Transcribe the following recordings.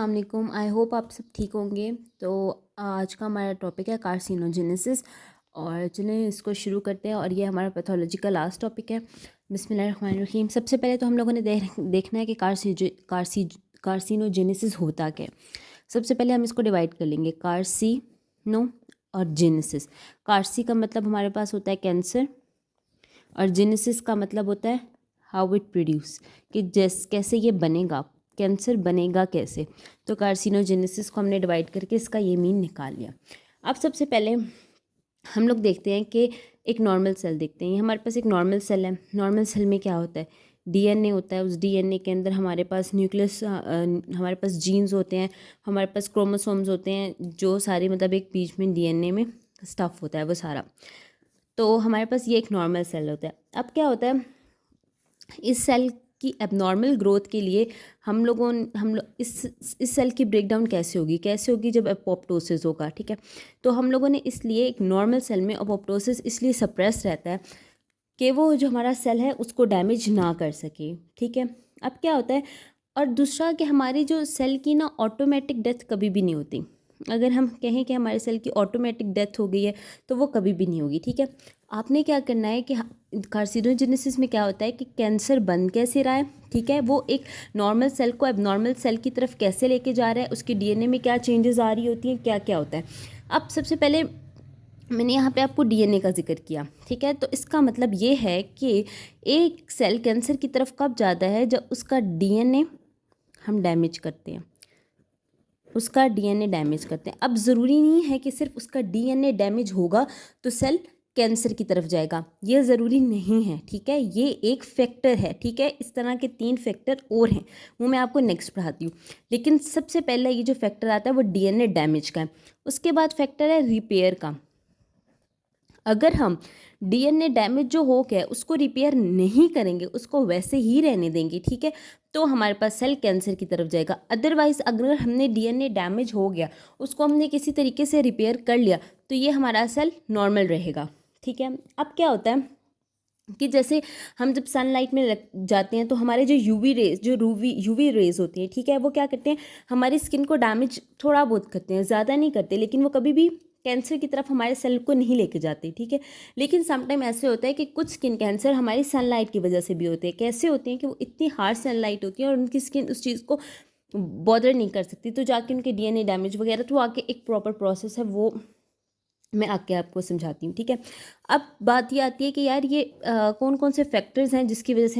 अस्सलाम वालेकुम। I hope आप सब ठीक होंगे। तो आज का हमारा टॉपिक है कार्सिनोजेनेसिस, और चलें इसको शुरू करते हैं। और ये हमारा पैथोलॉजी का लास्ट टॉपिक है। बिस्मिल्लाहिर्रहमानिर्रहीम। सबसे पहले तो हम लोगों ने देखना है कि कार्सिनोजेनेसिस होता क्या है। सबसे पहले हम इसको डिवाइड कर लेंगे, कार्सिनो और जेनेसिस। कार्सी का मतलब हमारे पास होता है कैंसर, और जेनेसिस का मतलब होता है हाउ इट प्रोड्यूस, कि कैसे ये बनेगा, कैंसर बनेगा कैसे। तो कार्सिनोजेनेसिस को हमने डिवाइड करके इसका ये मीन निकाल लिया। अब सबसे पहले हम लोग देखते हैं कि एक नॉर्मल सेल देखते हैं। हमारे पास एक नॉर्मल सेल है। नॉर्मल सेल में क्या होता है, डीएनए होता है। उस डीएनए के अंदर हमारे पास न्यूक्लियस, हमारे पास जीन्स होते हैं, हमारे पास क्रोमोसोम्स होते हैं, जो सारे मतलब एक बीच में डीएनए में स्टफ़ होता है वो सारा। तो हमारे पास ये एक नॉर्मल सेल होता है। अब क्या होता है, इस सेल की एबनॉर्मल ग्रोथ के लिए हम लोग इस सेल की ब्रेकडाउन कैसे होगी जब एपोप्टोसिस होगा। ठीक है, तो हम लोगों ने इसलिए एक नॉर्मल सेल में एपोप्टोसिस इसलिए सप्रेस रहता है कि वो जो हमारा सेल है उसको डैमेज ना कर सके। ठीक है, अब क्या होता है, और दूसरा कि हमारी जो सेल की ना ऑटोमेटिक डेथ कभी भी नहीं होती। अगर हम कहें कि हमारे सेल की ऑटोमेटिक डेथ हो गई है तो वो कभी भी नहीं होगी। ठीक है, आपने क्या करना है कि कार्सिनोजेनेसिस में क्या होता है कि कैंसर बन कैसे रहा है। ठीक है, वो एक नॉर्मल सेल को एबनॉर्मल सेल की तरफ कैसे लेके जा रहा है, उसके डीएनए में क्या चेंजेस आ रही होती हैं, क्या क्या होता है। अब सबसे पहले मैंने यहाँ पे आपको डीएनए का जिक्र किया। ठीक है, तो इसका मतलब ये है कि एक सेल कैंसर की तरफ कब जाता है, जब उसका डीएनए हम डैमेज करते हैं, उसका डीएनए डैमेज करते हैं। अब ज़रूरी नहीं है कि सिर्फ उसका डीएनए डैमेज होगा तो सेल कैंसर की तरफ जाएगा, ये ज़रूरी नहीं है। ठीक है, ये एक फैक्टर है। ठीक है, इस तरह के 3 फैक्टर और हैं, वो मैं आपको नेक्स्ट पढ़ाती हूँ। लेकिन सबसे पहले ये जो फैक्टर आता है वो डीएनए डैमेज का है। उसके बाद फैक्टर है रिपेयर का। अगर हम डीएनए डैमेज जो हो गया है उसको रिपेयर नहीं करेंगे, उसको वैसे ही रहने देंगे, ठीक है, तो हमारे पास सेल कैंसर की तरफ जाएगा। अदरवाइज अगर हमने डीएनए डैमेज हो गया, उसको हमने किसी तरीके से रिपेयर कर लिया, तो ये हमारा सेल नॉर्मल रहेगा। ठीक है, अब क्या होता है कि जैसे हम जब सनलाइट में जाते हैं तो हमारे जो यूवी रेज होती हैं, ठीक है, वो क्या करते हैं, हमारी स्किन को डैमेज थोड़ा बहुत करते हैं, ज़्यादा नहीं करते, लेकिन वो कभी भी कैंसर की तरफ हमारे सेल को नहीं लेके जाते। ठीक है, लेकिन समटाइम ऐसे होता है कि कुछ स्किन कैंसर हमारी सनलाइट की वजह से भी होते हैं। कैसे होते हैं कि वो इतनी हार्ड सनलाइट होती है और उनकी स्किन उस चीज़ को बॉदर नहीं कर सकती, तो जाके उनके डीएनए डैमेज वगैरह, तो आके एक प्रॉपर प्रोसेस है, वो मैं आके आपको समझाती हूँ। ठीक है, अब बात ये आती है कि यार ये कौन कौन से फैक्टर्स हैं जिसकी वजह से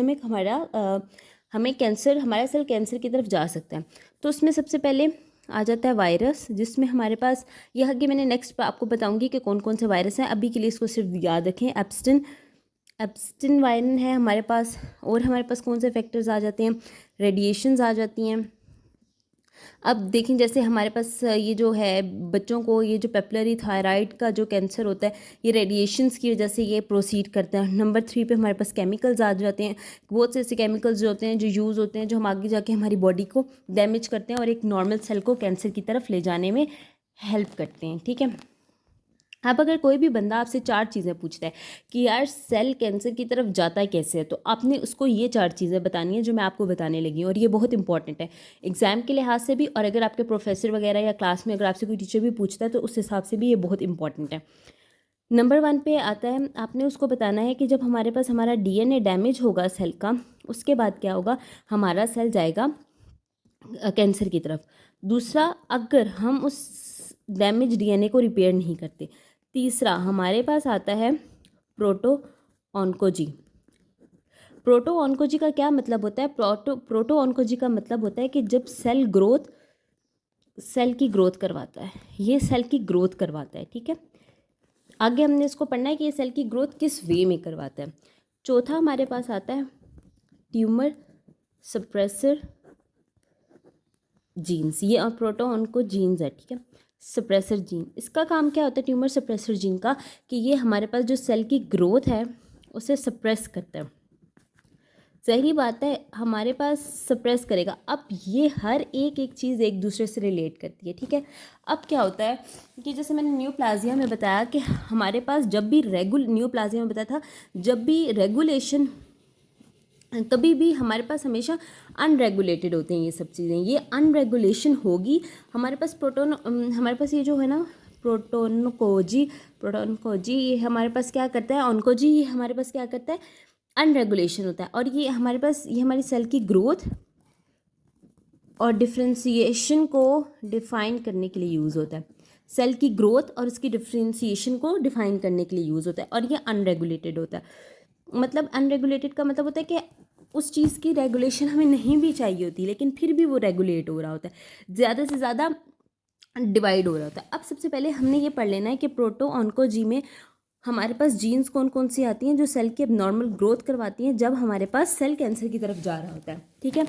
हमें कैंसर, हमारा सेल कैंसर की तरफ जा सकता है। तो उसमें सबसे पहले आ जाता है वायरस, जिसमें हमारे पास यह आगे मैंने नेक्स्ट आपको बताऊंगी कि कौन कौन से वायरस हैं। अभी के लिए इसको सिर्फ याद रखें, एब्स्टिन वायरस है हमारे पास। और हमारे पास कौन से फैक्टर्स आ जाते हैं, रेडिएशंस आ जाती हैं। अब देखें, जैसे हमारे पास ये जो है बच्चों को, ये जो पेपिलरी थायराइड का जो कैंसर होता है, ये रेडिएशंस की वजह से ये प्रोसीड करता है। नंबर 3 पे हमारे पास केमिकल्स आ जाते हैं। बहुत से ऐसे केमिकल्स जो होते हैं, जो यूज़ होते हैं, जो हम आगे जाके हमारी बॉडी को डैमेज करते हैं और एक नॉर्मल सेल को कैंसर की तरफ ले जाने में हेल्प करते हैं। ठीक है, अब अगर कोई भी बंदा आपसे 4 चीज़ें पूछता है कि यार सेल कैंसर की तरफ जाता है कैसे है, तो आपने उसको ये 4 चीज़ें बतानी है जो मैं आपको बताने लगी हूँ। और ये बहुत इंपॉर्टेंट है एग्ज़ाम के लिहाज से भी, और अगर आपके प्रोफेसर वगैरह या क्लास में अगर आपसे कोई टीचर भी पूछता है तो उस हिसाब से भी ये बहुत इंपॉर्टेंट है। नंबर 1 पे आता है, आपने उसको बताना है कि जब हमारे पास हमारा डीएनए डैमेज होगा सेल का, उसके बाद क्या होगा, हमारा सेल जाएगा कैंसर की तरफ। दूसरा, अगर हम उस डैमेज डीएनए को रिपेयर नहीं करते। तीसरा, हमारे पास आता है प्रोटो ऑन्कोजी। प्रोटो ऑन्कोजी का क्या मतलब होता है, प्रोटो ऑन्कोजी का मतलब होता है कि जब सेल की ग्रोथ करवाता है, ये सेल की ग्रोथ करवाता है। ठीक है, आगे हमने इसको पढ़ना है कि ये सेल की ग्रोथ किस वे में करवाता है। चौथा हमारे पास आता है ट्यूमर सप्रेसर जीन्स, ये प्रोटो ऑन्को जीन्स है। ठीक है, सप्रेसर जीन, इसका काम क्या होता है ट्यूमर सप्रेसर जीन का, कि ये हमारे पास जो सेल की ग्रोथ है उसे सप्रेस करता है। सही बात है, हमारे पास सप्रेस करेगा। अब ये हर एक चीज़ एक दूसरे से रिलेट करती है। ठीक है, अब क्या होता है कि जैसे मैंने न्यूप्लाजिया में बताया कि हमारे पास जब भी न्यूप्लाजिया में बताया था, जब भी रेगुलेशन कभी भी हमारे पास हमेशा अनरेगुलेटेड होते हैं ये सब चीज़ें। ये अनरेगुलेशन होगी हमारे पास हमारे पास ये जो है ना प्रोटोनकोजी ये हमारे पास क्या करता है, ऑन्कोजी ये हमारे पास क्या करता है, अनरेगुलेशन होता है। और ये हमारे पास ये हमारी सेल की ग्रोथ और डिफ्रेंसिएशन को डिफाइन करने के लिए यूज़ होता है। सेल की ग्रोथ और उसकी डिफ्रेंसिएशन को डिफाइन करने के लिए यूज़ होता है, और ये अनरेगुलेटेड होता है। मतलब अनरेगुलेटेड का मतलब होता है कि उस चीज़ की रेगुलेशन हमें नहीं भी चाहिए होती, लेकिन फिर भी वो रेगुलेट हो रहा होता है, ज़्यादा से ज़्यादा डिवाइड हो रहा होता है। अब सबसे पहले हमने ये पढ़ लेना है कि प्रोटो ऑन्कोजी में हमारे पास जीन्स कौन कौन सी आती हैं जो सेल की एबनॉर्मल ग्रोथ करवाती हैं जब हमारे पास सेल कैंसर की तरफ जा रहा होता है। ठीक है,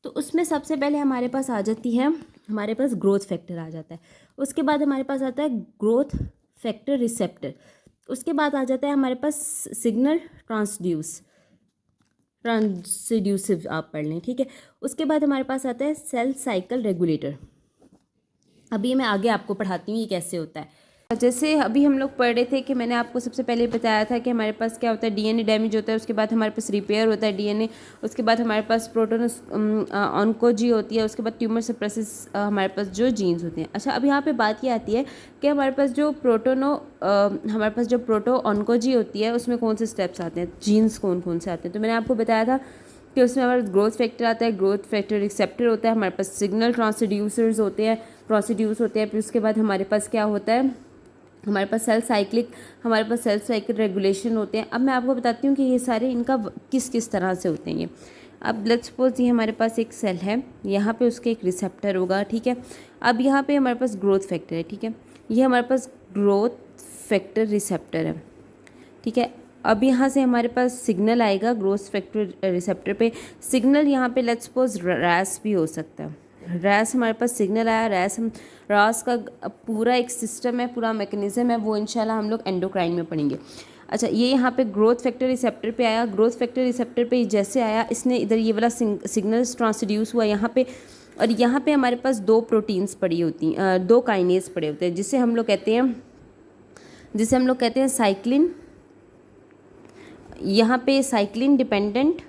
तो उसमें सबसे पहले हमारे पास आ जाती है, हमारे पास ग्रोथ फैक्टर आ जाता है। उसके बाद हमारे पास आता है ग्रोथ फैक्टर रिसेप्टर। उसके बाद आ जाता है हमारे पास सिग्नल ट्रांसड्यूसिव, आप पढ़ लें। ठीक है, उसके बाद हमारे पास आता है सेल साइकिल रेगुलेटर। अभी मैं आगे आपको पढ़ाती हूँ ये कैसे होता है। जैसे अभी हम लोग पढ़ रहे थे कि मैंने आपको सबसे पहले बताया था कि हमारे पास क्या होता है, डीएनए डैमेज होता है, उसके बाद हमारे पास रिपेयर होता है डीएनए, उसके बाद हमारे पास प्रोटोन ऑन्कोजी होती है, उसके बाद ट्यूमर सप्रेसिस हमारे पास जो जीन्स होते हैं। अच्छा, अब यहाँ पे बात ये आती है कि हमारे पास जो प्रोटो ऑन्कोजी होती है उसमें कौन से स्टेप्स आते हैं, जीन्स कौन कौन से आते हैं। तो मैंने आपको बताया था कि उसमें हमारे ग्रोथ फैक्टर आता है, ग्रोथ फैक्टर रिसेप्टर होता है, हमारे पास सिग्नल ट्रांसड्यूसर्स होते हैं, फिर उसके बाद हमारे पास क्या होता है, हमारे पास सेल साइकिल रेगुलेशन होते हैं। अब मैं आपको बताती हूँ कि ये सारे इनका किस किस तरह से होते हैं ये। अब लेट्स सपोज ये हमारे पास एक सेल है, यहाँ पे उसके एक रिसेप्टर होगा। ठीक है, अब यहाँ पे हमारे पास ग्रोथ फैक्टर है। ठीक है, ये हमारे पास ग्रोथ फैक्टर रिसेप्टर है। ठीक है, अब यहाँ से हमारे पास सिग्नल आएगा ग्रोथ फैक्टर रिसेप्टर पे। सिग्नल यहाँ पे लेट्स सपोज रैस भी हो सकता है। रैस हमारे पास सिग्नल आया, रैस का पूरा एक सिस्टम है, पूरा मैकेनिज्म है, वो इंशाल्लाह हम लोग एंडोक्राइन में पढ़ेंगे। अच्छा, ये यहाँ पे ग्रोथ फैक्टर रिसेप्टर पे आया। ग्रोथ फैक्टर रिसेप्टर पे जैसे आया, इसने इधर ये वाला सिग्नल ट्रांसड्यूस हुआ यहाँ पे, और यहाँ पे हमारे पास दो प्रोटीन्स पड़ी होती हैं, दो काइनेज पड़े होते हैं, जिसे हम लोग कहते हैं साइक्लिन। यहाँ पे साइक्लिन डिपेंडेंट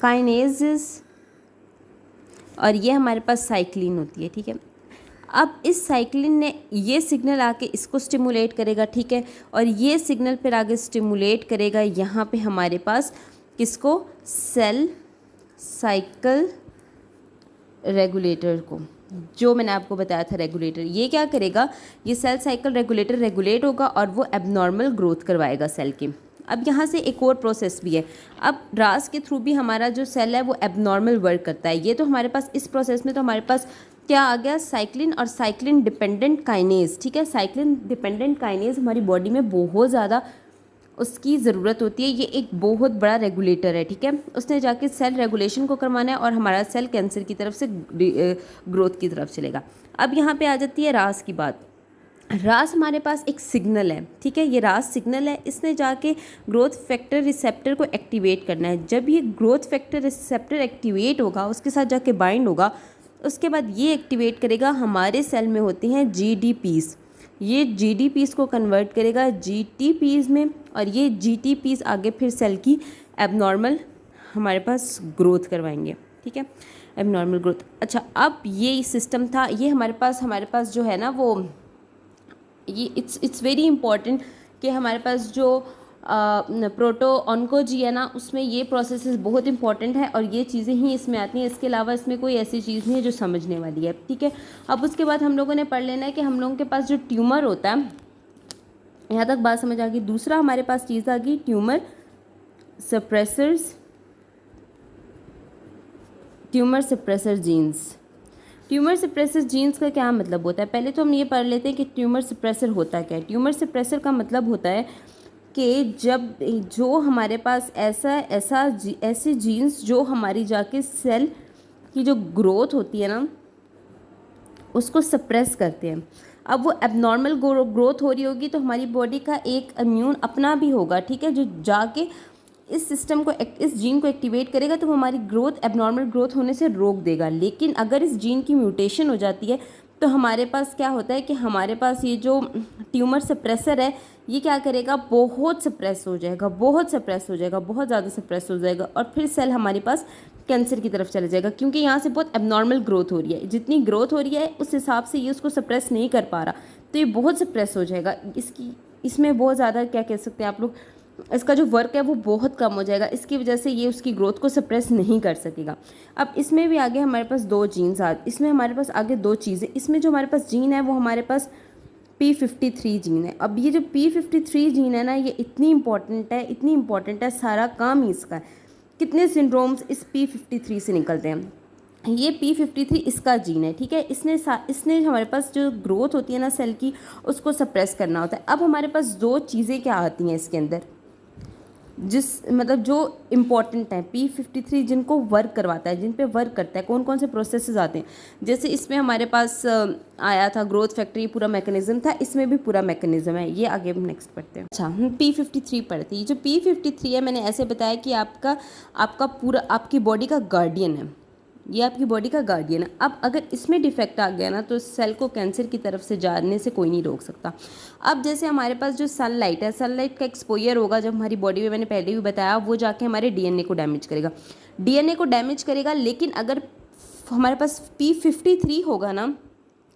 काइनेजेस, और ये हमारे पास साइक्लिन होती है। ठीक है, अब इस साइक्लिन ने ये सिग्नल आके इसको स्टिमुलेट करेगा। ठीक है, और ये सिग्नल फिर आगे स्टिमुलेट करेगा यहाँ पे हमारे पास किसको, सेल साइकिल रेगुलेटर को, जो मैंने आपको बताया था रेगुलेटर। ये क्या करेगा, ये सेल साइकिल रेगुलेटर रेगुलेट होगा और वो एबनॉर्मल ग्रोथ करवाएगा सेल की। अब यहाँ से एक और प्रोसेस भी है। अब रास के थ्रू भी हमारा जो सेल है वो एबनॉर्मल वर्क करता है। ये तो हमारे पास इस प्रोसेस में तो हमारे पास क्या आ गया, साइक्लिन और साइक्लिन डिपेंडेंट काइनेज। ठीक है, साइक्लिन डिपेंडेंट काइनेज हमारी बॉडी में बहुत ज़्यादा उसकी ज़रूरत होती है। ये एक बहुत बड़ा रेगुलेटर है। ठीक है, उसने जाके सेल रेगुलेशन को करवाना है और हमारा सेल कैंसर की तरफ से ग्रोथ की तरफ चलेगा। अब यहाँ पे आ जाती है रास की बात। रास हमारे पास एक सिग्नल है। ठीक है, ये रास सिग्नल है, इसने जाके ग्रोथ फैक्टर रिसेप्टर को एक्टिवेट करना है। जब ये ग्रोथ फैक्टर रिसेप्टर एक्टिवेट होगा, उसके साथ जाके बाइंड होगा, उसके बाद ये एक्टिवेट करेगा, हमारे सेल में होते हैं जीडीपीज़। ये जीडीपीज़ को कन्वर्ट करेगा जीटीपीज़ में, और ये जीटीपीज़ आगे फिर सेल की एबनॉर्मल हमारे पास ग्रोथ करवाएंगे। ठीक है, एबनॉर्मल ग्रोथ। अच्छा, अब ये सिस्टम था, ये हमारे पास जो है ना वो ये इट्स वेरी इंपॉर्टेंट कि हमारे पास जो प्रोटो ऑन्कोजी है ना, उसमें ये प्रोसेसेस बहुत इंपॉर्टेंट है और ये चीज़ें ही इसमें आती हैं। इसके अलावा इसमें कोई ऐसी चीज़ नहीं है जो समझने वाली है। ठीक है, अब उसके बाद हम लोगों ने पढ़ लेना है कि हम लोगों के पास जो ट्यूमर होता है, यहाँ तक बात समझ आ गई। दूसरा हमारे पास चीज़ आ गई tumour suppressor jeans. Tumour suppressor jeans का क्या मतलब होता है, पहले तो हम ये पढ़ लेते हैं कि ट्यूमर सप्रेसर होता क्या है। ट्यूमर सप्रेसर का मतलब होता है कि जब जो हमारे पास ऐसे जीन्स जो हमारी जाके सेल की जो ग्रोथ होती है ना उसको सप्रेस करते हैं। अब वो एबनॉर्मल ग्रोथ हो रही होगी तो हमारी बॉडी का एक इम्यून अपना भी होगा। ठीक है, जो जाके इस सिस्टम को, इस जीन को एक्टिवेट करेगा तो वो हमारी ग्रोथ एबनॉर्मल ग्रोथ होने से रोक देगा। लेकिन अगर इस जीन की म्यूटेशन हो जाती है तो हमारे पास क्या होता है कि हमारे पास ये जो ट्यूमर सप्रेसर है ये क्या करेगा, बहुत सप्रेस हो जाएगा, बहुत सप्रेस हो जाएगा, बहुत ज़्यादा सप्रेस हो जाएगा, और फिर सेल हमारे पास कैंसर की तरफ चला जाएगा, क्योंकि यहाँ से बहुत एबनॉर्मल ग्रोथ हो रही है। जितनी ग्रोथ हो रही है उस हिसाब से ये उसको सप्रेस नहीं कर पा रहा, तो ये बहुत सप्रेस हो जाएगा। इसमें बहुत ज़्यादा क्या कह सकते हैं आप लोग, इसका जो वर्क है वो बहुत कम हो जाएगा। इसकी वजह से ये उसकी ग्रोथ को सप्रेस नहीं कर सकेगा। अब इसमें भी आगे हमारे पास दो जीन्स इसमें हमारे पास आगे दो चीज़ें, इसमें जो हमारे पास जीन है वो हमारे पास P53 जीन है। अब ये जो P53 जीन है ना, ये इतनी इंपॉर्टेंट है, इतनी इंपॉर्टेंट है, सारा काम ही इसका है। कितने सिंड्रोम्स इस P53 से निकलते हैं, ये P53 इसका जीन है, ठीक है। इसने हमारे पास जो ग्रोथ होती है ना सेल की, उसको सप्रेस करना होता है। अब हमारे पास दो चीज़ें क्या आती हैं इसके अंदर, जो इम्पॉर्टेंट है, P53 जिनको वर्क करवाता है, जिन पे वर्क करता है, कौन कौन से प्रोसेसेस आते हैं। जैसे इसमें हमारे पास आया था ग्रोथ फैक्टर, पूरा मैकेनिज्म था, इसमें भी पूरा मैकेनिज्म है। ये आगे हम नेक्स्ट पढ़ते हैं। अच्छा, हम P53 पढ़ते हैं। जो P53 है, मैंने ऐसे बताया कि आपका पूरा आपकी बॉडी का गार्डियन है, ये आपकी बॉडी का गार्डियन है। अब अगर इसमें डिफेक्ट आ गया ना, तो सेल को कैंसर की तरफ से जाने से कोई नहीं रोक सकता। अब जैसे हमारे पास जो सनलाइट है, सनलाइट का एक्सपोजर होगा जब हमारी बॉडी में, मैंने पहले भी बताया, वो जाके हमारे डीएनए को डैमेज करेगा, डीएनए को डैमेज करेगा। लेकिन अगर हमारे पास P53 होगा ना,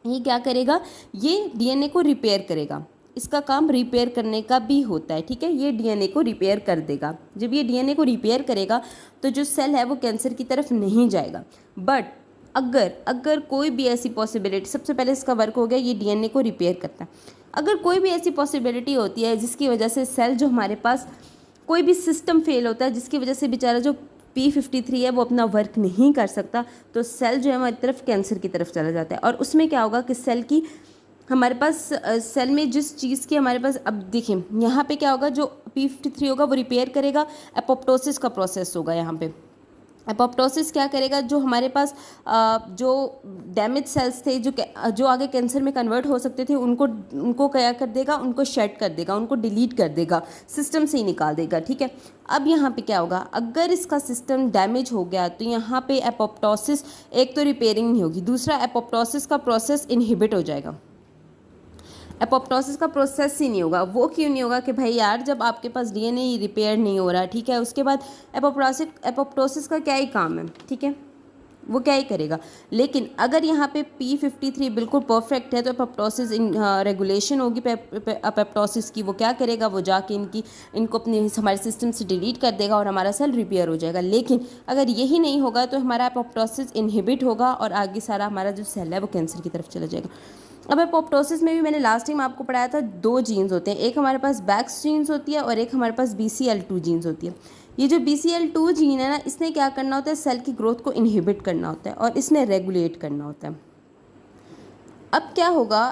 ये क्या करेगा, ये डीएनए को रिपेयर करेगा। इसका काम रिपेयर करने का भी होता है, ठीक है। ये डीएनए को रिपेयर कर देगा। जब ये डीएनए को रिपेयर करेगा तो जो सेल है वो कैंसर की तरफ नहीं जाएगा। बट अगर कोई भी ऐसी पॉसिबिलिटी, सबसे पहले इसका वर्क हो गया, ये डीएनए को रिपेयर करता है। अगर कोई भी ऐसी पॉसिबिलिटी होती है जिसकी वजह से सेल, जो हमारे पास कोई भी सिस्टम फेल होता है जिसकी वजह से बेचारा जो P53 है वो अपना वर्क नहीं कर सकता, तो सेल जो है हमारी तरफ कैंसर की तरफ चला जाता है। और उसमें क्या होगा कि सेल की हमारे पास सेल में जिस चीज़ की हमारे पास, अब देखिए यहाँ पे क्या होगा, जो P53 होगा वो रिपेयर करेगा, एपोप्टोसिस का प्रोसेस होगा। यहाँ पे एपोप्टोसिस क्या करेगा, जो हमारे पास जो डैमेज सेल्स थे, जो आगे कैंसर में कन्वर्ट हो सकते थे, उनको क्या कर देगा, उनको शेड कर देगा, उनको डिलीट कर देगा, सिस्टम से ही निकाल देगा, ठीक है। अब यहाँ पे क्या होगा, अगर इसका सिस्टम डैमेज हो गया तो यहाँ पे एपोप्टोसिस, एक तो रिपेयरिंग नहीं होगी, दूसरा एपोप्टोसिस का प्रोसेस इनहिबिट हो जाएगा। एपोप्टोसिस का प्रोसेस ही नहीं होगा। वो क्यों नहीं होगा कि भाई यार, जब आपके पास डीएनए ही रिपेयर नहीं हो रहा, ठीक है, उसके बाद एपोप्टोसिस का क्या ही काम है, ठीक है, वो क्या ही करेगा। लेकिन अगर यहाँ पे P53 बिल्कुल परफेक्ट है तो एपोप्टोसिस रेगुलेशन होगी एपोप्टोसिस की। वो क्या करेगा, वो जाके इनको अपने हमारे सिस्टम से डिलीट कर देगा और हमारा सेल रिपेयर हो जाएगा। लेकिन अगर यही नहीं होगा तो हमारा एपोप्टोसिस इनहिबिट होगा और आगे सारा हमारा जो सेल है वो कैंसर की तरफ चला जाएगा। अब एपोप्टोसिस में भी मैंने लास्ट टाइम आपको पढ़ाया था, दो जीन्स होते हैं, एक हमारे पास बैक्स जीन्स होती है और एक हमारे पास BCL2 जीन्स होती है। ये जो BCL2 जीन है ना, इसने क्या करना होता है, सेल की ग्रोथ को इनहिबिट करना होता है और इसने रेगुलेट करना होता है। अब क्या होगा,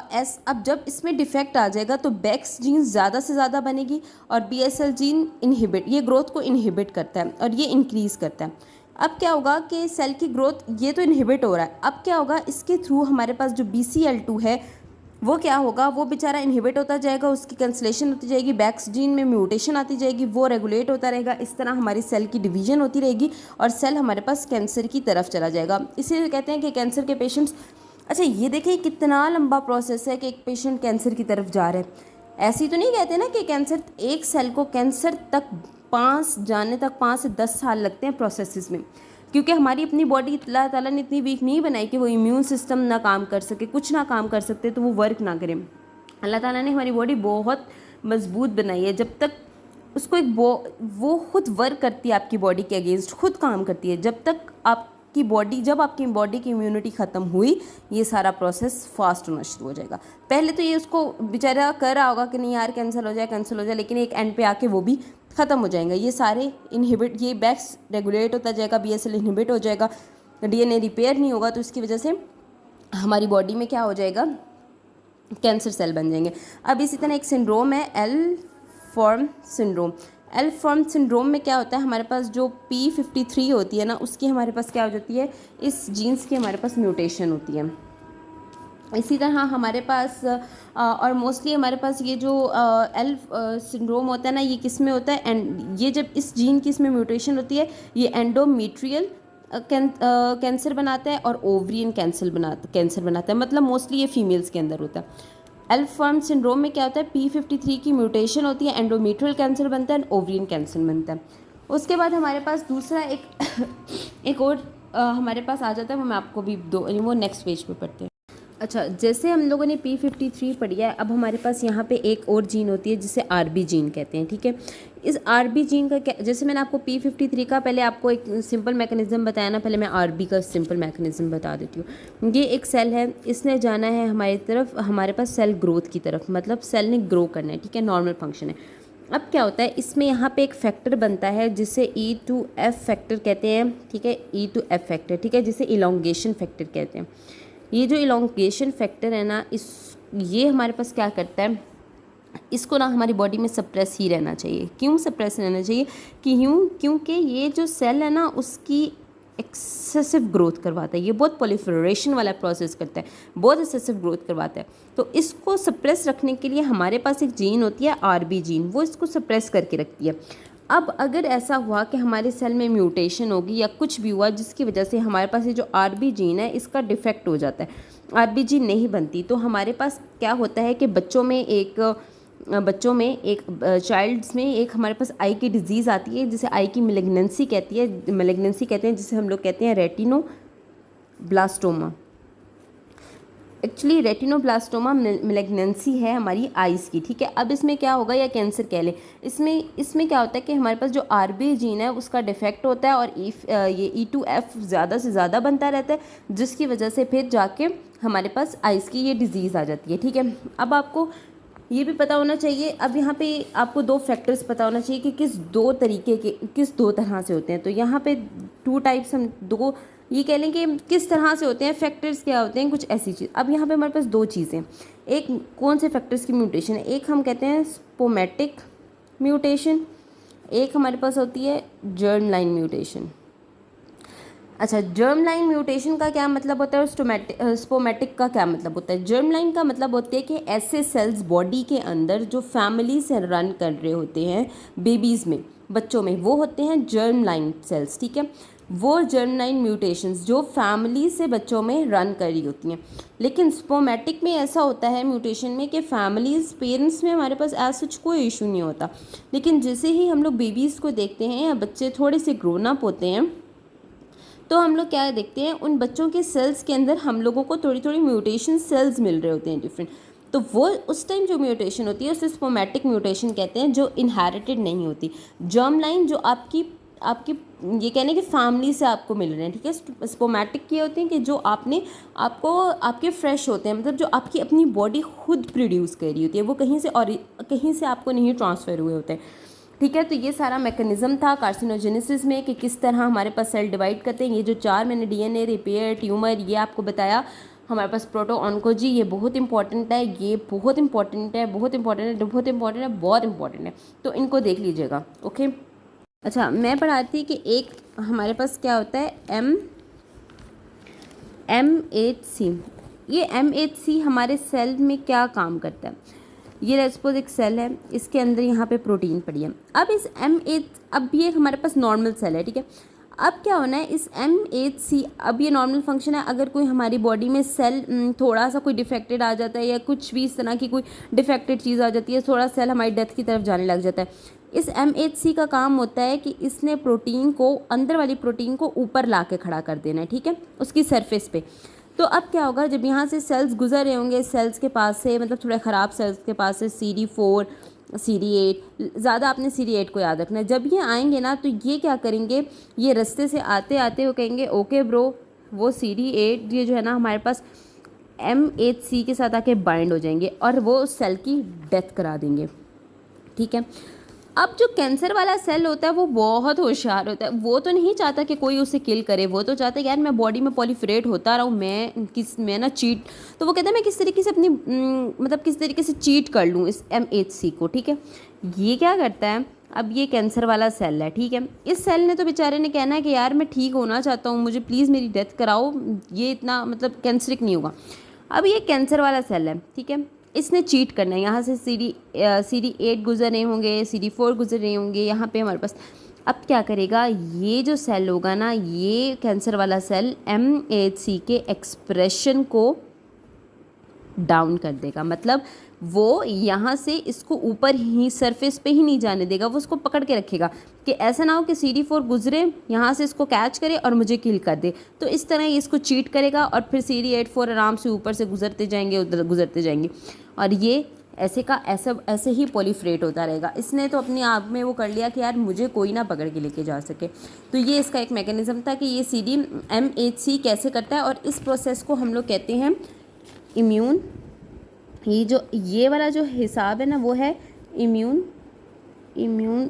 अब जब इसमें डिफेक्ट आ जाएगा तो बैक्स जीन ज़्यादा से ज़्यादा बनेगी और BSL जीन ये ग्रोथ को इनहिबिट करता है और ये इंक्रीज़ करता है। अब क्या होगा कि सेल की ग्रोथ, ये तो इनहिबिट हो रहा है, अब क्या होगा, इसके थ्रू हमारे पास जो BCL2 है वो क्या होगा, वो बेचारा इनहिबिट होता जाएगा, उसकी कैंसलेशन होती जाएगी, बैक्स जीन में म्यूटेशन आती जाएगी, वो रेगुलेट होता रहेगा। इस तरह हमारी सेल की डिवीजन होती रहेगी और सेल हमारे पास कैंसर की तरफ चला जाएगा। इसीलिए कहते हैं कि कैंसर के पेशेंट्स, अच्छा ये देखिए कितना लंबा प्रोसेस है कि एक पेशेंट कैंसर की तरफ जा रहे हैं। ऐसी तो नहीं कहते ना कि कैंसर, एक सेल को कैंसर तक 5 से 10 साल लगते हैं प्रोसेसेस में, क्योंकि हमारी अपनी बॉडी अल्लाह ताला ने इतनी वीक नहीं बनाई कि वो इम्यून सिस्टम ना काम कर सके, कुछ ना काम कर सकते तो वो वर्क ना करें। अल्लाह ताला ने हमारी बॉडी बहुत मजबूत बनाई है, जब तक उसको वो खुद वर्क करती है, आपकी बॉडी के अगेंस्ट खुद काम करती है। जब आपकी बॉडी की इम्यूनिटी ख़त्म हुई, ये सारा प्रोसेस फास्ट होना शुरू हो जाएगा। पहले तो ये उसको बेचारा कर रहा होगा कि नहीं यार कैंसिल हो जाए, लेकिन एक एंड पे आके वो भी ख़त्म हो जाएगा। ये सारे इनहिबिट, ये बैक्स रेगुलेट होता जाएगा, BSL इनहिबिट हो जाएगा, DNA रिपेयर नहीं होगा, तो इसकी वजह से हमारी बॉडी में क्या हो जाएगा, कैंसर सेल बन जाएंगे। अब इसी तरह एक सिंड्रोम है एल फॉर्म सिंड्रोम में क्या होता है, हमारे पास जो P53 होती है ना, उसकी हमारे पास क्या हो जाती है, इस जीन्स की हमारे पास म्यूटेशन होती है। इसी तरह हमारे पास और मोस्टली हमारे पास ये जो एल सिंड्रोम होता है ना, ये किस में होता है, एंड ये जब इस जीन की इसमें म्यूटेशन होती है, ये एंडोमेट्रियल कैंसर बनाता है और ओवरियन कैंसर बनाता है, मतलब मोस्टली ये फीमेल्स के अंदर होता है। एल्फर्म सिंड्रोम में क्या होता है, P53 की म्यूटेशन होती है, एंडोमेट्रियल कैंसर बनता है, ओवरियन कैंसर बनता है। उसके बाद हमारे पास दूसरा एक और हमारे पास आ जाता है, वो मैं आपको भी वो नेक्स्ट पेज पे पढ़ते हैं। अच्छा, जैसे हम लोगों ने P53 पढ़ी है, अब हमारे पास यहाँ पे एक और जीन होती है जिसे RB जीन कहते हैं, ठीक है। इस RB जीन का क्या, जैसे मैंने आपको P53 का पहले आपको एक सिंपल मैकेनिज्म बताया ना, पहले मैं RB का सिंपल मैकेनिज्म बता देती हूँ। ये एक सेल है, इसने जाना है हमारी तरफ, हमारे पास सेल ग्रोथ की तरफ, मतलब सेल ने ग्रो करना है, ठीक है, नॉर्मल फंक्शन है। अब क्या होता है, इसमें यहाँ पे एक फैक्टर बनता है जिसे E2F फैक्टर कहते हैं, ठीक है, E2F फैक्टर, ठीक है, जिसे इलोंगेशन फैक्टर कहते हैं। ये जो इलोंगेशन फैक्टर है ना, ये हमारे पास क्या करता है, इसको ना हमारी बॉडी में सप्रेस ही रहना चाहिए। क्यों सप्रेस रहना चाहिए, क्योंकि ये जो सेल है ना, उसकी एक्सेसिव ग्रोथ करवाता है, ये बहुत प्रोलिफरेशन वाला प्रोसेस करता है, बहुत एक्सेसिव ग्रोथ करवाता है। तो इसको सप्रेस रखने के लिए हमारे पास एक जीन होती है RB जीन, वो इसको सप्रेस करके रखती है। अब अगर ऐसा हुआ कि हमारे सेल में म्यूटेशन होगी या कुछ भी हुआ जिसकी वजह से हमारे पास ये जो RB जीन है इसका डिफेक्ट हो जाता है, RB जीन नहीं बनती, तो हमारे पास क्या होता है कि बच्चों में एक चाइल्ड्स में एक हमारे पास आई की डिजीज़ आती है जिसे आई की मैलिग्नेंसी कहते हैं, जिसे हम लोग कहते हैं रेटिनोब्लास्टोमा। एक्चुअली रेटिनोब्लास्टोमा मैलिग्नेंसी है हमारी आइज़ की, ठीक है। अब इसमें क्या होगा, या कैंसर कह लें, इसमें क्या होता है कि हमारे पास जो RB जीन है उसका डिफेक्ट होता है और ये E2F ज़्यादा से ज़्यादा बनता रहता है, जिसकी वजह से फिर जाके हमारे पास आइज़ की ये डिज़ीज़ आ जाती है, ठीक है। अब आपको ये भी पता होना चाहिए, अब यहाँ पे आपको दो फैक्टर्स पता होना चाहिए कि किस दो तरह से होते हैं। तो यहाँ पे 2 टाइप्स, हम दो ये कह लें कि किस तरह से होते हैं, फैक्टर्स क्या होते हैं, कुछ ऐसी चीज़। अब यहाँ पे हमारे पास 2 चीज़ें, एक कौन से फैक्टर्स की म्यूटेशन है, एक हम कहते हैं स्पोमेटिक म्यूटेशन, एक हमारे पास होती है जर्म लाइन म्यूटेशन। अच्छा, जर्म लाइन म्यूटेशन का क्या मतलब होता है और स्पोमेटिक का क्या मतलब होता है। जर्म लाइन का मतलब होता है कि ऐसे सेल्स बॉडी के अंदर जो फैमिली से रन कर रहे होते हैं बेबीज़ में, बच्चों में, वो होते हैं जर्म लाइन सेल्स, ठीक है। वो जर्म लाइन म्यूटेशंस जो फैमिली से बच्चों में रन कर रही होती हैं। लेकिन स्पोमेटिक में ऐसा होता है म्यूटेशन में कि फैमिलीज़ पेरेंट्स में हमारे पास ऐसा सच कोई इशू नहीं होता, लेकिन जैसे ही हम लोग बेबीज़ को देखते हैं या बच्चे थोड़े से ग्रोन अप होते हैं तो हम लोग क्या देखते हैं, उन बच्चों के सेल्स के अंदर हम लोगों को थोड़ी थोड़ी म्यूटेशन सेल्स मिल रहे होते हैं डिफरेंट। तो वो उस टाइम जो म्यूटेशन होती है उसे स्पोमेटिक म्यूटेशन कहते हैं, जो इनहेरिटेड नहीं होती। जर्म लाइन जो आपकी ये कहने कि फैमिली से आपको मिल रहे हैं, ठीक है। स्पोमेटिक ये होते हैं कि जो आपके फ्रेश होते हैं, मतलब जो आपकी अपनी बॉडी खुद प्रोड्यूस कर रही होती है, वो कहीं से आपको नहीं ट्रांसफ़र हुए होते हैं, ठीक है। तो ये सारा मैकेनिज्म था कार्सिनोजेनेसिस में कि किस तरह हमारे पास सेल डिवाइड करते हैं। ये जो 4 मैंने DNA, रिपेयर, ट्यूमर, ये आपको बताया। हमारे पास प्रोटो ऑन्कोलॉजी, ये बहुत इंपॉर्टेंट है, बहुत इंपॉर्टेंट है, तो इनको देख लीजिएगा, ओके। अच्छा, मैं पढ़ाती कि एक हमारे पास क्या होता है MHC। ये MHC हमारे सेल में क्या काम करता है। ये रेस्पोज एक सेल है, इसके अंदर यहाँ पे प्रोटीन पड़ी है। अब ये हमारे पास नॉर्मल सेल है, ठीक है। अब क्या होना है, इस MHC, अब ये नॉर्मल फंक्शन है। अगर कोई हमारी बॉडी में सेल थोड़ा सा कोई डिफेक्टेड आ जाता है या कुछ भी इस तरह की कोई डिफेक्टेड चीज़ आ जाती है, थोड़ा सेल हमारी डेथ की तरफ जाने लग जाता है। इस MHC का काम होता है कि इसने अंदर वाली प्रोटीन को ऊपर ला के खड़ा कर देना है, ठीक है, उसकी सरफेस पे। तो अब क्या होगा, जब यहाँ से सेल्स गुजर रहे होंगे, सेल्स के पास से, मतलब थोड़े ख़राब सेल्स के पास से, CD4, CD8, ज़्यादा आपने CD8 को याद रखना है। जब ये आएंगे ना, तो ये क्या करेंगे, ये रास्ते से आते आते वो कहेंगे ओके ब्रो, वो CD8 ये जो है ना हमारे पास MHC के साथ आके बाइंड हो जाएंगे और वो उस सेल की डेथ करा देंगे, ठीक है। अब जो कैंसर वाला सेल होता है वो बहुत होशियार होता है, वो तो नहीं चाहता कि कोई उसे किल करे, वो तो चाहता है यार मैं बॉडी में प्रोलिफरेट होता रहूँ, मैं ना चीट, तो वो कहता है मैं किस तरीके से किस तरीके से चीट कर लूँ इस MHC को, ठीक है। ये क्या करता है, अब ये कैंसर वाला सेल है, ठीक है। इस सेल ने तो बेचारे ने कहना है कि यार मैं ठीक होना चाहता हूँ, मुझे प्लीज़ मेरी डेथ कराओ, ये इतना कैंसरिक नहीं होगा। अब ये कैंसर वाला सेल है, ठीक है, इसने चीट करना है। यहाँ से CD8 गुजर रहे होंगे, CD4 गुजर रहे होंगे, यहाँ पे हमारे पास अब क्या करेगा, ये जो सेल होगा ना, ये कैंसर वाला सेल MHC के एक्सप्रेशन को डाउन कर देगा। मतलब वो यहाँ से इसको ऊपर ही सरफेस पे ही नहीं जाने देगा, वो उसको पकड़ के रखेगा कि ऐसा ना हो कि CD4 गुजरे यहाँ से इसको कैच करे और मुझे किल कर दे। तो इस तरह ये इसको चीट करेगा और फिर CD8 आराम से ऊपर से गुजरते जाएंगे, उधर गुजरते जाएंगे, और ये ऐसे ही पॉलीफ्रेट होता रहेगा। इसने तो अपने आप में वो कर लिया कि यार मुझे कोई ना पकड़ के लेके जा सके। तो ये इसका एक मैकेनिज्म था कि ये MHC कैसे करता है, और इस प्रोसेस को हम लोग कहते हैं इम्यून। ये वाला जो हिसाब है ना, वो है इम्यून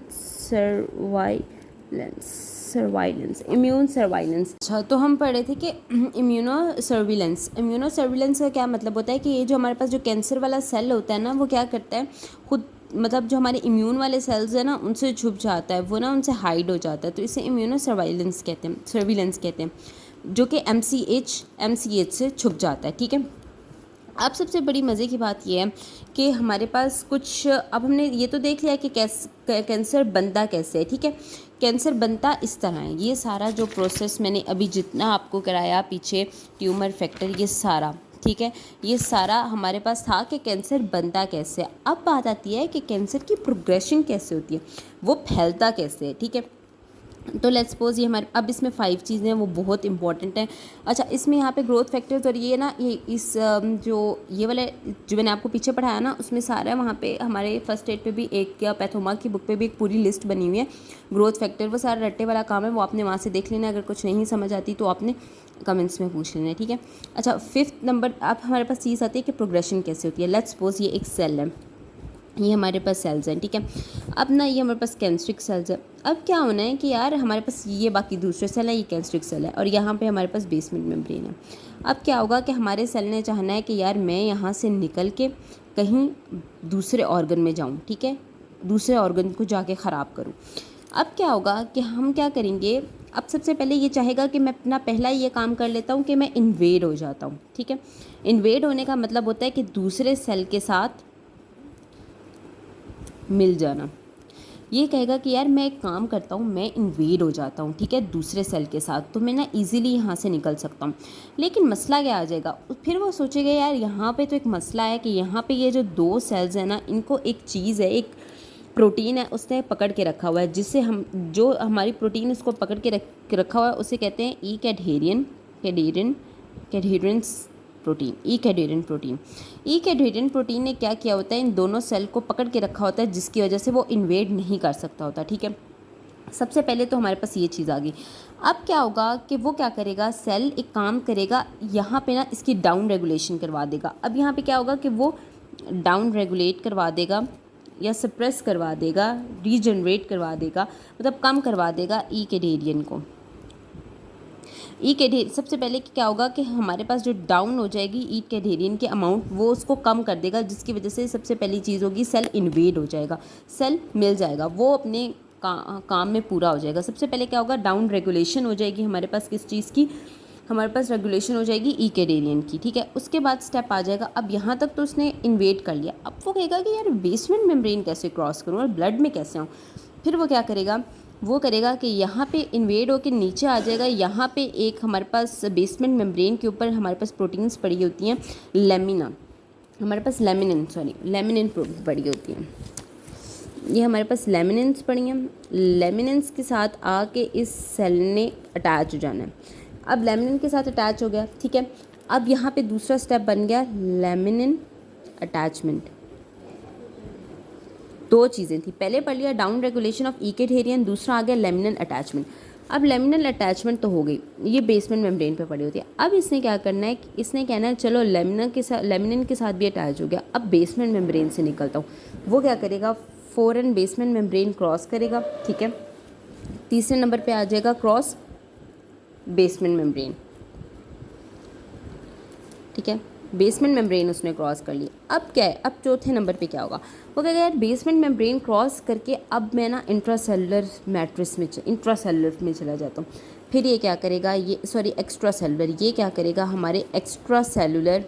सर्वाइलेंस। अच्छा, तो हम पढ़ रहे थे कि इम्यूनो सर्विलेंस का क्या मतलब होता है कि ये जो हमारे पास जो कैंसर वाला सेल होता है ना, वो क्या करता है, खुद मतलब जो हमारे इम्यून वाले सेल्स हैं ना, उनसे छुप जाता है, वो ना उनसे हाइड हो जाता है। तो इसे इम्यूनो सर्विलेंस कहते हैं, जो कि MCH से छुप जाता है। ठीक है। अब सबसे बड़ी मज़े की बात यह है कि हमारे पास कुछ, अब हमने ये तो देख लिया कि कैंसर बनता कैसे है। ठीक है। कैंसर बनता इस तरह है, ये सारा जो प्रोसेस मैंने अभी जितना आपको कराया पीछे, ट्यूमर फैक्टर, ये सारा, ठीक है, ये सारा हमारे पास था कि कैंसर बनता कैसे है। अब बात आती है कि कैंसर की प्रोग्रेशन कैसे होती है, वो फैलता कैसे है। ठीक है। तो लेट्स सपोज ये हमारे, अब इसमें 5 चीज़ें हैं, वो बहुत इंपॉर्टेंट हैं। अच्छा, इसमें यहाँ पे ग्रोथ फैक्टर्स, और ये ना, ये इस जो ये वाले जो मैंने आपको पीछे पढ़ाया ना, उसमें सारा वहाँ पे हमारे फर्स्ट एड पे भी एक, या पैथोमा की बुक पे भी एक पूरी लिस्ट बनी हुई है ग्रोथ फैक्टर। वो सारा रट्टे वाला काम है, वो आपने वहाँ से देख लेना। अगर कुछ नहीं समझ आती तो आपने कमेंट्स में पूछ लेना है। ठीक है। अच्छा, 5th नंबर अब हमारे पास चीज़ आती है कि प्रोग्रेशन कैसे होती है। लेट्स सपोज ये एक सेल है, ये हमारे पास सेल्स हैं। ठीक है। अब ना ये हमारे पास कैंसरिक सेल्स है। अब क्या होना है कि यार हमारे पास ये बाकी दूसरे सेल है, ये कैंसरिक सेल है, और यहाँ पे हमारे पास बेसमेंट मेम्ब्रेन है। अब क्या होगा कि हमारे सेल ने चाहना है कि यार मैं यहाँ से निकल के कहीं दूसरे ऑर्गन में जाऊँ। ठीक है। दूसरे ऑर्गन को जाके ख़राब करूँ। अब क्या होगा कि हम क्या करेंगे, अब सबसे पहले ये चाहेगा कि मैं अपना पहला ये काम कर लेता हूँ कि मैं इन्वेड हो जाता हूँ। ठीक है। इन्वेड होने का मतलब होता है कि दूसरे सेल के साथ मिल जाना। ये कहेगा कि यार मैं एक काम करता हूँ, मैं इन्वेड हो जाता हूँ, ठीक है, दूसरे सेल के साथ, तो मैं ना इजीली यहाँ से निकल सकता हूँ। लेकिन मसला क्या आ जाएगा, फिर वो सोचेगा यार यहाँ पे तो एक मसला है कि यहाँ पे ये जो 2 सेल्स हैं ना, इनको एक चीज़ है, एक प्रोटीन है, उसने पकड़ के रखा हुआ है, जिससे हम जो हमारी प्रोटीन उसको पकड़ के रखा हुआ है, उसे कहते हैं ई कैडहेरियन प्रोटीन ने क्या किया होता है, इन दोनों सेल को पकड़ के रखा होता है, जिसकी वजह से वो इन्वेड नहीं कर सकता होता। ठीक है। सबसे पहले तो हमारे पास ये चीज़ आ गई। अब क्या होगा कि वो क्या करेगा, सेल एक काम करेगा, यहाँ पे ना इसकी डाउन रेगुलेशन करवा देगा। अब यहाँ पे क्या होगा कि वो डाउन रेगुलेट करवा देगा या सप्रेस करवा देगा, रीजनरेट करवा देगा, मतलब कम करवा देगा ई कैडहेरियन को। ई कैडहेरियन सबसे पहले क्या होगा कि हमारे पास जो डाउन हो जाएगी ई कैडहेरियन के अमाउंट, वो उसको कम कर देगा, जिसकी वजह से सबसे पहली चीज़ होगी सेल इन्वेड हो जाएगा, सेल मिल जाएगा, वो अपने काम में पूरा हो जाएगा। सबसे पहले क्या होगा, डाउन रेगुलेशन हो जाएगी हमारे पास किस चीज़ की, हमारे पास रेगुलेशन हो जाएगी ई कैडहेरियन की। ठीक है। उसके बाद स्टेप आ जाएगा, अब यहाँ तक तो उसने इन्वेड कर लिया, अब वो कहेगा कि यार बेसमेंट मेम्ब्रेन कैसे क्रॉस करूँ और ब्लड में कैसे आऊँ। फिर वो क्या करेगा, वो करेगा कि यहाँ पे इन्वेड होकर नीचे आ जाएगा। यहाँ पे एक हमारे पास बेसमेंट मेम्ब्रेन के ऊपर हमारे पास प्रोटीन्स पड़ी होती हैं, हमारे पास लेमिनिन पड़ी होती हैं। ये हमारे पास लेमिनेंस पड़ी हैं, लेमिनेंस के साथ आके इस सेल ने अटैच हो जाना है। अब लेमिनिन के साथ अटैच हो गया। ठीक है। अब यहाँ पे दूसरा स्टेप बन गया लेमिनिन अटैचमेंट। 2 चीज़ें थी, पहले पढ़ लिया डाउन रेगुलेशन ऑफ ई कैडहेरियन, दूसरा आ गया लेमिनिन अटैचमेंट। अब लेमिनिन अटैचमेंट तो हो गई, ये बेसमेंट मेम्ब्रेन पे पड़ी होती है। अब इसने क्या करना है, इसने कहना है चलो लेमिनिन के साथ भी अटैच हो गया, अब बेसमेंट मेम्ब्रेन से निकलता हूँ। वो क्या करेगा, फॉरन बेसमेंट मेम्ब्रेन क्रॉस करेगा। ठीक है। तीसरे नंबर पे आ जाएगा क्रॉस बेसमेंट मेम्ब्रेन। ठीक है। बेसमेंट मेम्ब्रेन उसने क्रॉस कर ली। अब क्या है, अब चौथे नंबर पे क्या होगा, वो कहेगा यार बेसमेंट मेम्ब्रेन क्रॉस करके अब मैं ना इंट्रासेलुलर में चला जाता हूँ। फिर ये क्या करेगा, एक्स्ट्रा सेलुलर, ये क्या करेगा, हमारे एक्स्ट्रा सेलुलर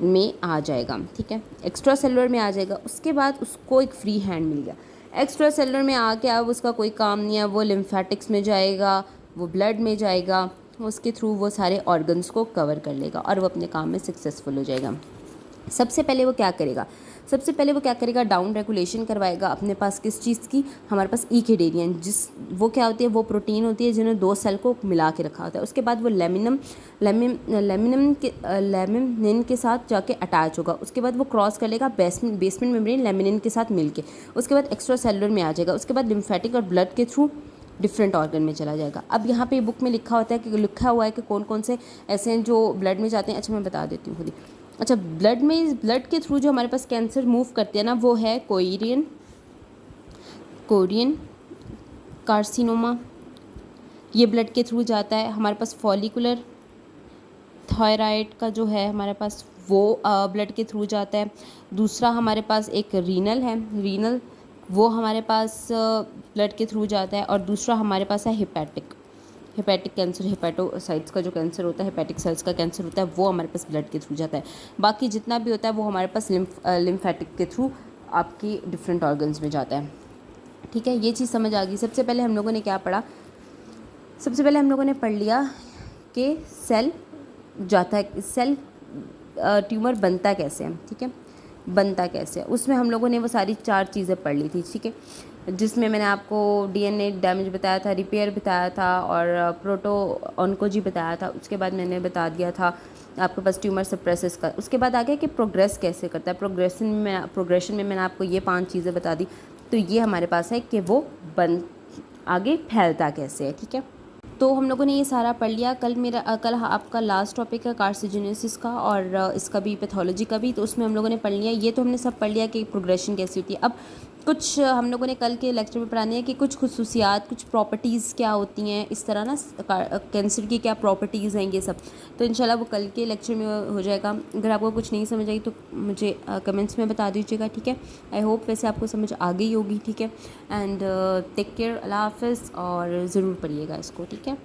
में आ जाएगा। ठीक है। एक्स्ट्रा सेलुलर में आ जाएगा। उसके बाद उसको एक फ्री हैंड मिल गया, एक्स्ट्रा सेलुलर में आके अब उसका कोई काम नहीं है, वो लिम्फेटिक्स में जाएगा, वो ब्लड में जाएगा, उसके थ्रू वो सारे ऑर्गन्स को कवर कर लेगा और वो अपने काम में सक्सेसफुल हो जाएगा। सबसे पहले वो क्या करेगा, सबसे पहले वो क्या करेगा, डाउन रेगुलेशन करवाएगा अपने पास किस चीज़ की, हमारे पास ईकेडेरियन, जिस वो क्या होती है, वो प्रोटीन होती है जिन्होंने 2 सेल को मिला के रखा होता है। उसके बाद वो लेमिनिन के साथ जाके अटैच होगा। उसके बाद वो क्रॉस कर लेगा बेसमेंट मेम्ब्रेन लेमिनिन के साथ मिलके। उसके बाद एक्स्ट्रा सेलुलर में आ जाएगा। उसके बाद लिम्फेटिक और ब्लड के थ्रू डिफरेंट ऑर्गन में चला जाएगा। अब यहाँ पे बुक में लिखा होता है कि लिखा हुआ है कि कौन कौन से ऐसे हैं जो ब्लड में जाते हैं। अच्छा मैं बता देती हूँ खुद ही। अच्छा, ब्लड के थ्रू जो हमारे पास कैंसर मूव करते हैं ना, वो है कोरियन कार्सिनोमा, ये ब्लड के थ्रू जाता है। हमारे पास फॉलिकुलर थायराइड का जो है हमारे पास वो ब्लड के थ्रू जाता है। दूसरा हमारे पास एक रीनल वो हमारे पास ब्लड के थ्रू जाता है। और दूसरा हमारे पास है हेपेटिक कैंसर, हेपेटोसाइट्स का जो कैंसर होता है, हेपेटिक सेल्स का कैंसर होता है, वो हमारे पास ब्लड के थ्रू जाता है। बाकी जितना भी होता है वो हमारे पास लिम्फेटिक के थ्रू आपकी डिफरेंट ऑर्गन्स में जाता है। ठीक है, ये चीज़ समझ आ गई। सबसे पहले हम लोगों ने क्या पढ़ा, सबसे पहले हम लोगों ने पढ़ लिया कि सेल जाता है, सेल ट्यूमर बनता कैसे है। ठीक है, बनता कैसे है, उसमें हम लोगों ने वो सारी 4 चीज़ें पढ़ ली थी। ठीक है, जिसमें मैंने आपको डीएनए डैमेज बताया था, रिपेयर बताया था और प्रोटो ऑन्कोलॉजी बताया था। उसके बाद मैंने बता दिया था आपके पास ट्यूमर सप्रेसेस का। उसके बाद आ गया कि प्रोग्रेस कैसे करता है। प्रोग्रेशन में मैंने आपको ये 5 चीज़ें बता दी। तो ये हमारे पास है कि वो आगे फैलता कैसे है। ठीक है, तो हम लोगों ने ये सारा पढ़ लिया। कल आपका लास्ट टॉपिक है कार्सिनोजेनेसिस का और इसका भी पैथोलॉजी का भी, तो उसमें हम लोगों ने पढ़ लिया। ये तो हमने सब पढ़ लिया कि प्रोग्रेशन कैसी होती है। अब कुछ हम लोगों ने कल के लेक्चर में पढ़ानी है कि कुछ खुसूसियात, कुछ प्रॉपर्टीज़ क्या होती हैं, इस तरह ना कैंसर की क्या प्रॉपर्टीज़ हैं, ये सब तो इंशाल्लाह वो कल के लेक्चर में हो जाएगा। अगर आपको कुछ नहीं समझ आई तो मुझे कमेंट्स में बता दीजिएगा। ठीक है, आई होप वैसे आपको समझ आ गई होगी। ठीक है, एंड टेक केयर, अल्लाह हाफ़िज़, और ज़रूर पढ़िएगा इसको। ठीक है।